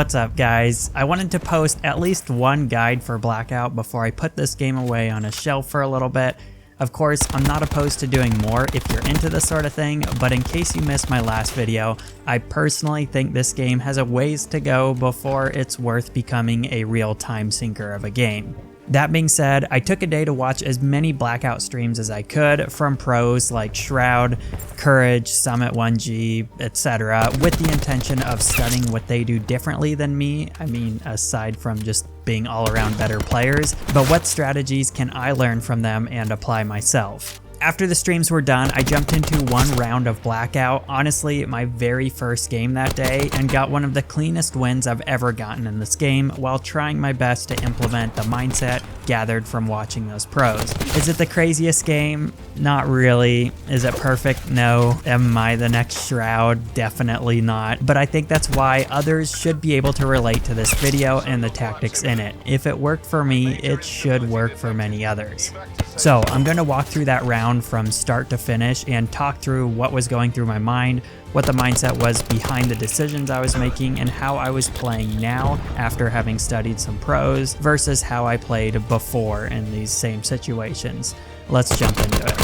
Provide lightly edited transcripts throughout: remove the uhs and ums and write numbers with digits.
What's up guys? I wanted to post at least one guide for Blackout before I put this game away on a shelf for a little bit. Of course, I'm not opposed to doing more if you're into this sort of thing, but in case you missed my last video, I personally think this game has a ways to go before it's worth becoming a real time sinker of a game. That being said, I took a day to watch as many Blackout streams as I could from pros like Shroud, Courage, Summit1G, etc. with the intention of studying what they do differently than me. I mean, aside from just being all around better players, but what strategies can I learn from them and apply myself. After the streams were done, I jumped into one round of Blackout, honestly my very first game that day, and got one of the cleanest wins I've ever gotten in this game while trying my best to implement the mindset gathered from watching those pros. Is it the craziest game? Not really. Is it perfect? No. Am I the next Shroud? Definitely not. But I think that's why others should be able to relate to this video and the tactics in it. If it worked for me, it should work for many others. So I'm going to walk through that round from start to finish and talk through what was going through my mind, what the mindset was behind the decisions I was making, and how I was playing now after having studied some pros versus how I played before in these same situations. Let's jump into it.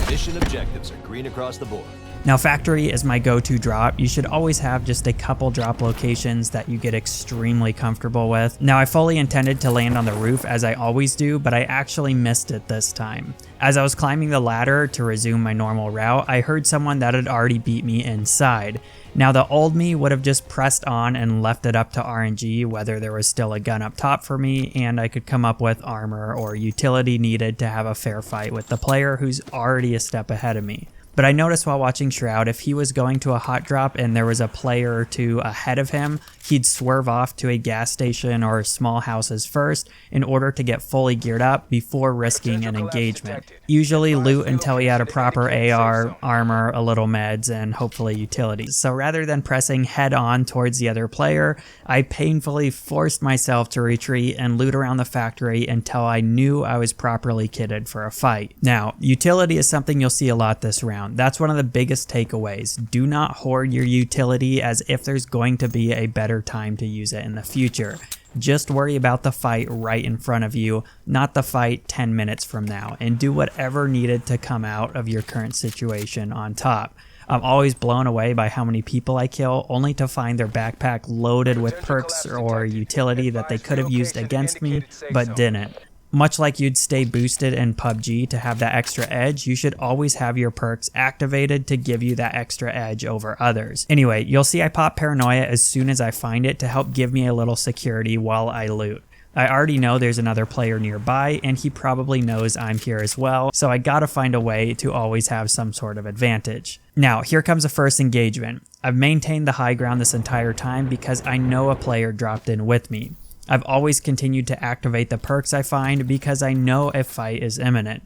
Mission objectives are green across the board. Now factory is my go-to drop. You should always have just a couple drop locations that you get extremely comfortable with. Now I fully intended to land on the roof as I always do, but I actually missed it this time. As I was climbing the ladder to resume my normal route, I heard someone that had already beat me inside. Now the old me would have just pressed on and left it up to RNG whether there was still a gun up top for me and I could come up with armor or utility needed to have a fair fight with the player who's already a step ahead of me. But I noticed while watching Shroud, if he was going to a hot drop and there was a player or two ahead of him, he'd swerve off to a gas station or small houses first in order to get fully geared up before risking an engagement. Usually loot until he had a proper AR, armor, a little meds, and hopefully utilities. So rather than pressing head on towards the other player, I painfully forced myself to retreat and loot around the factory until I knew I was properly kitted for a fight. Now, utility is something you'll see a lot this round. That's one of the biggest takeaways. Do not hoard your utility as if there's going to be a better time to use it in the future. Just worry about the fight right in front of you, not the fight 10 minutes from now, and do whatever needed to come out of your current situation on top. I'm always blown away by how many people I kill, only to find their backpack loaded with perks or utility that they could have used against me, but didn't. Much like you'd stay boosted in PUBG to have that extra edge, you should always have your perks activated to give you that extra edge over others. Anyway, you'll see I pop Paranoia as soon as I find it to help give me a little security while I loot. I already know there's another player nearby and he probably knows I'm here as well, so I gotta find a way to always have some sort of advantage. Now, here comes the first engagement. I've maintained the high ground this entire time because I know a player dropped in with me. I've always continued to activate the perks I find because I know a fight is imminent.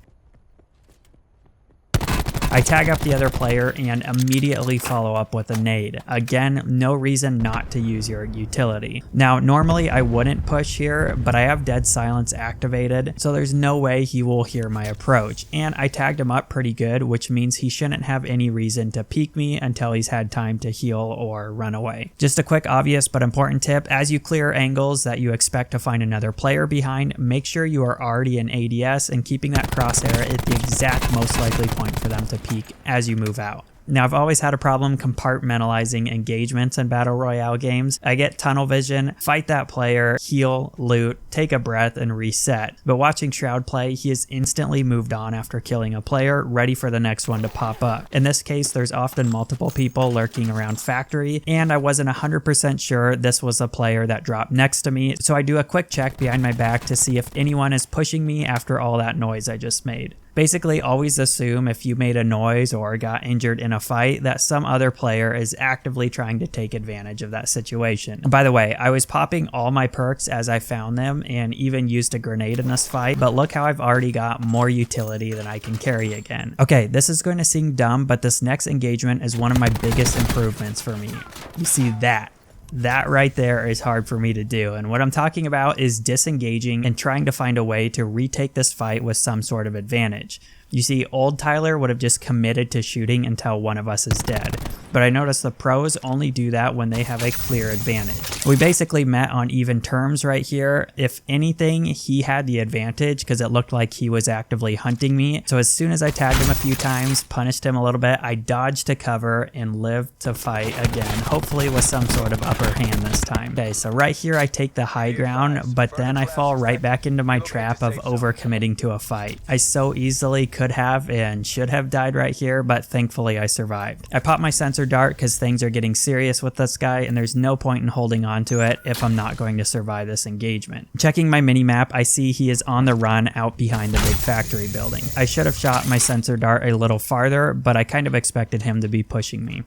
I tag up the other player and immediately follow up with a nade. Again, no reason not to use your utility. Now, normally I wouldn't push here, but I have dead silence activated, so there's no way he will hear my approach. And I tagged him up pretty good, which means he shouldn't have any reason to peek me until he's had time to heal or run away. Just a quick obvious but important tip, as you clear angles that you expect to find another player behind, make sure you are already in ADS and keeping that crosshair at the exact most likely point for them to peak as you move out. Now, I've always had a problem compartmentalizing engagements in Battle Royale games. I get tunnel vision, fight that player, heal, loot, take a breath, and reset. But watching Shroud play, he has instantly moved on after killing a player, ready for the next one to pop up. In this case, there's often multiple people lurking around factory, and I wasn't 100% sure this was a player that dropped next to me, so I do a quick check behind my back to see if anyone is pushing me after all that noise I just made. Basically, always assume if you made a noise or got injured in a fight that some other player is actively trying to take advantage of that situation. By the way, I was popping all my perks as I found them and even used a grenade in this fight, but look how I've already got more utility than I can carry again. Okay, this is going to seem dumb, but this next engagement is one of my biggest improvements for me. You see that? That right there is hard for me to do, and what I'm talking about is disengaging and trying to find a way to retake this fight with some sort of advantage. You see, old Tyler would have just committed to shooting until one of us is dead. But I noticed the pros only do that when they have a clear advantage. We basically met on even terms right here. If anything, he had the advantage because it looked like he was actively hunting me. So as soon as I tagged him a few times, punished him a little bit, I dodged to cover and lived to fight again, hopefully with some sort of upper hand this time. Okay, so right here I take the high ground, but then I fall right back into my trap of overcommitting to a fight. I so easily could have and should have died right here, but thankfully I survived. I popped my sensor dart because things are getting serious with this guy and there's no point in holding on to it if I'm not going to survive this engagement. Checking my mini map, I see he is on the run out behind the big factory building. I should have shot my sensor dart a little farther, but I kind of expected him to be pushing me.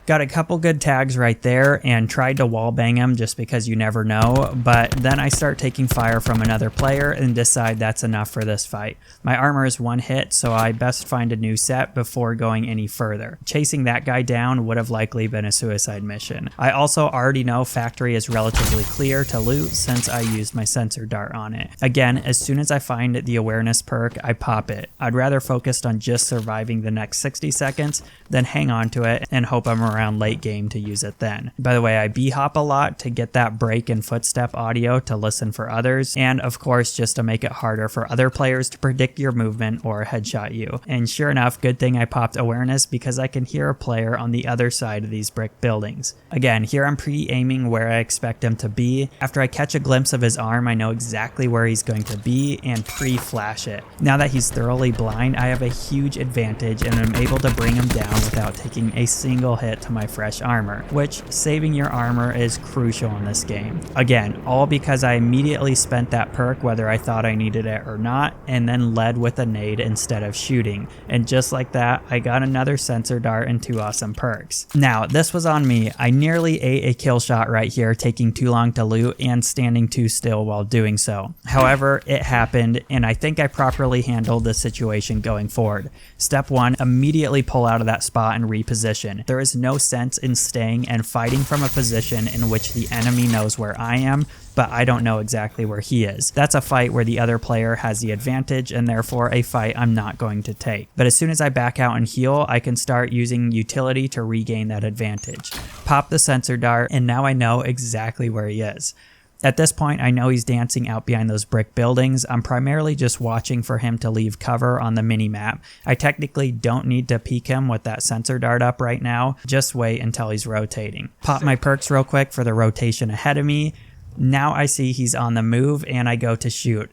Got a couple good tags right there and tried to wallbang him just because you never know, but then I start taking fire from another player and decide that's enough for this fight. My armor is one hit, so I best find a new set before going any further. Chasing that guy down would have likely been a suicide mission. I also already know factory is relatively clear to loot since I used my sensor dart on it. Again, as soon as I find the awareness perk, I pop it. I'd rather focus on just surviving the next 60 seconds than hang on to it and hope I'm around late game to use it then. By the way, I b-hop a lot to get that break and footstep audio to listen for others, and of course just to make it harder for other players to predict your movement or headshot you. And sure enough, good thing I popped awareness because I can hear a player on the other side of these brick buildings. Again, here I'm pre-aiming where I expect him to be. After I catch a glimpse of his arm, I know exactly where he's going to be and pre-flash it. Now that he's thoroughly blind, I have a huge advantage and I'm able to bring him down without taking a single hit to my fresh armor, which saving your armor is crucial in this game. Again, all because I immediately spent that perk whether I thought I needed it or not, and then led with a nade instead of shooting. And just like that, I got another sensor dart and 2 awesome perks. Now, this was on me. I nearly ate a kill shot right here, taking too long to loot and standing too still while doing so. However, it happened, and I think I properly handled the situation going forward. Step 1, immediately pull out of that spot and reposition. There is no sense in staying and fighting from a position in which the enemy knows where I am, but I don't know exactly where he is. That's a fight where the other player has the advantage and therefore a fight I'm not going to take. But as soon as I back out and heal, I can start using utility to regain that advantage. Pop the sensor dart, and now I know exactly where he is. At this point, I know he's dancing out behind those brick buildings. I'm primarily just watching for him to leave cover on the mini-map. I technically don't need to peek him with that sensor dart up right now. Just wait until he's rotating. Pop my perks real quick for the rotation ahead of me. Now I see he's on the move and I go to shoot.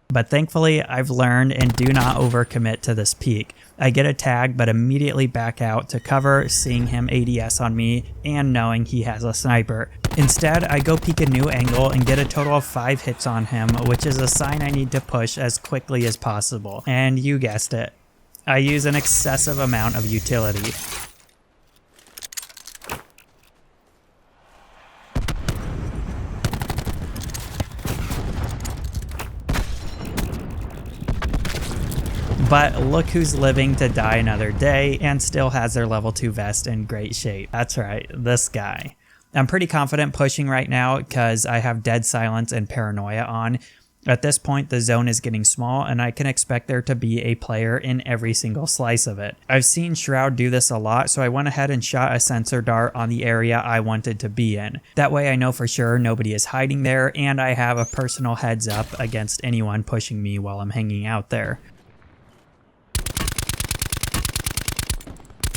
But thankfully, I've learned and do not overcommit to this peek. I get a tag but immediately back out to cover, seeing him ADS on me and knowing he has a sniper. Instead, I go peek a new angle and get a total of 5 hits on him, which is a sign I need to push as quickly as possible. And you guessed it, I use an excessive amount of utility. But look who's living to die another day and still has their level 2 vest in great shape. That's right, this guy. I'm pretty confident pushing right now because I have dead silence and paranoia on. At this point, the zone is getting small and I can expect there to be a player in every single slice of it. I've seen Shroud do this a lot, so I went ahead and shot a sensor dart on the area I wanted to be in. That way I know for sure nobody is hiding there and I have a personal heads up against anyone pushing me while I'm hanging out there.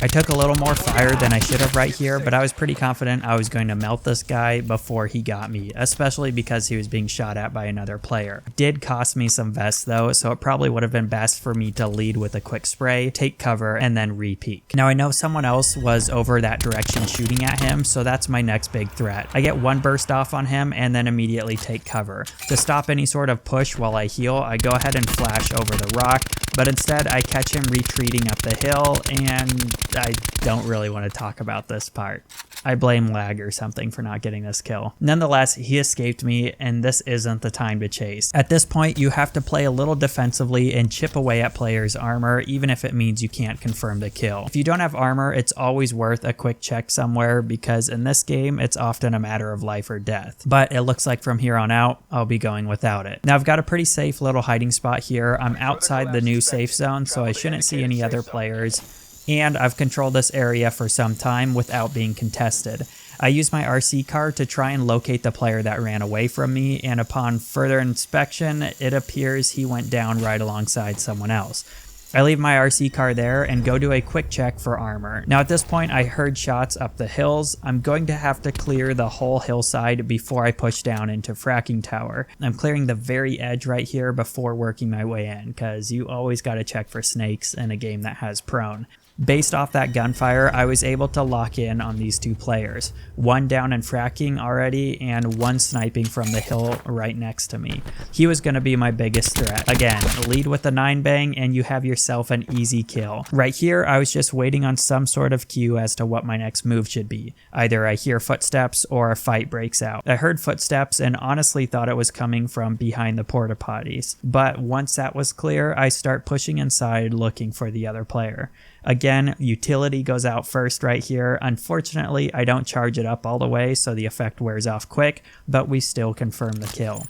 I took a little more fire than I should have right here, but I was pretty confident I was going to melt this guy before he got me, especially because he was being shot at by another player. It did cost me some vests though, so it probably would have been best for me to lead with a quick spray, take cover, and then re-peek. Now I know someone else was over that direction shooting at him, so that's my next big threat. I get one burst off on him and then immediately take cover. To stop any sort of push while I heal, I go ahead and flash over the rock, but instead I catch him retreating up the hill and I don't really want to talk about this part. I blame lag or something for not getting this kill. Nonetheless, he escaped me, and this isn't the time to chase. At this point, you have to play a little defensively and chip away at players' armor, even if it means you can't confirm the kill. If you don't have armor, it's always worth a quick check somewhere, because in this game, it's often a matter of life or death. But it looks like from here on out, I'll be going without it. Now, I've got a pretty safe little hiding spot here. I'm outside the new safe zone, so I shouldn't see any other players. And I've controlled this area for some time without being contested. I used my RC car to try and locate the player that ran away from me, and upon further inspection, it appears he went down right alongside someone else. I leave my RC car there and go do a quick check for armor. Now at this point, I heard shots up the hills. I'm going to have to clear the whole hillside before I push down into fracking tower. I'm clearing the very edge right here before working my way in, because you always got to check for snakes in a game that has prone. Based off that gunfire, I was able to lock in on these two players. One down and fracking already, and one sniping from the hill right next to me. He was going to be my biggest threat. Again, lead with the 9-bang and you have yourself an easy kill. Right here, I was just waiting on some sort of cue as to what my next move should be. Either I hear footsteps or a fight breaks out. I heard footsteps and honestly thought it was coming from behind the porta potties. But once that was clear, I start pushing inside looking for the other player. Again, utility goes out first right here. Unfortunately, I don't charge it up all the way, so the effect wears off quick, but we still confirm the kill.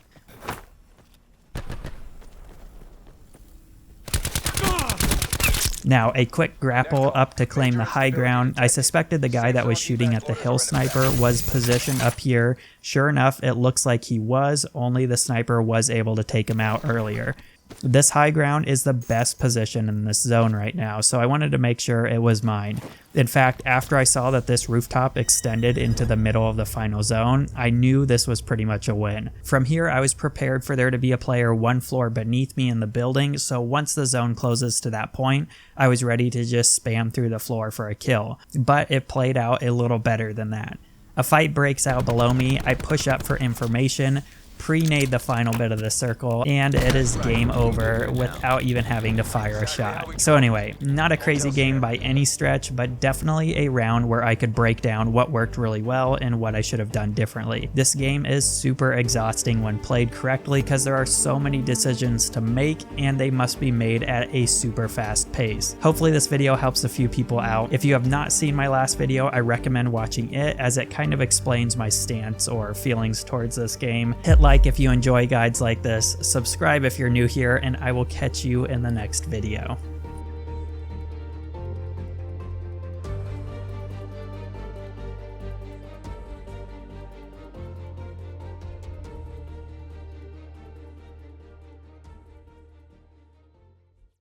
Now, a quick grapple up to claim the high ground. I suspected the guy that was shooting at the hill sniper was positioned up here. Sure enough, it looks like he was, only the sniper was able to take him out earlier. This high ground is the best position in this zone right now, so I wanted to make sure it was mine. In fact, after I saw that this rooftop extended into the middle of the final zone, I knew this was pretty much a win. From here, I was prepared for there to be a player one floor beneath me in the building, so once the zone closes to that point, I was ready to just spam through the floor for a kill. But it played out a little better than that. A fight breaks out below me, I push up for information, pre-nade the final bit of the circle, and it is game over without even having to fire a shot. So anyway, not a crazy game by any stretch, but definitely a round where I could break down what worked really well and what I should have done differently. This game is super exhausting when played correctly because there are so many decisions to make and they must be made at a super fast pace. Hopefully this video helps a few people out. If you have not seen my last video, I recommend watching it as it kind of explains my stance or feelings towards this game. Hit like if you enjoy guides like this, subscribe if you're new here, and I will catch you in the next video.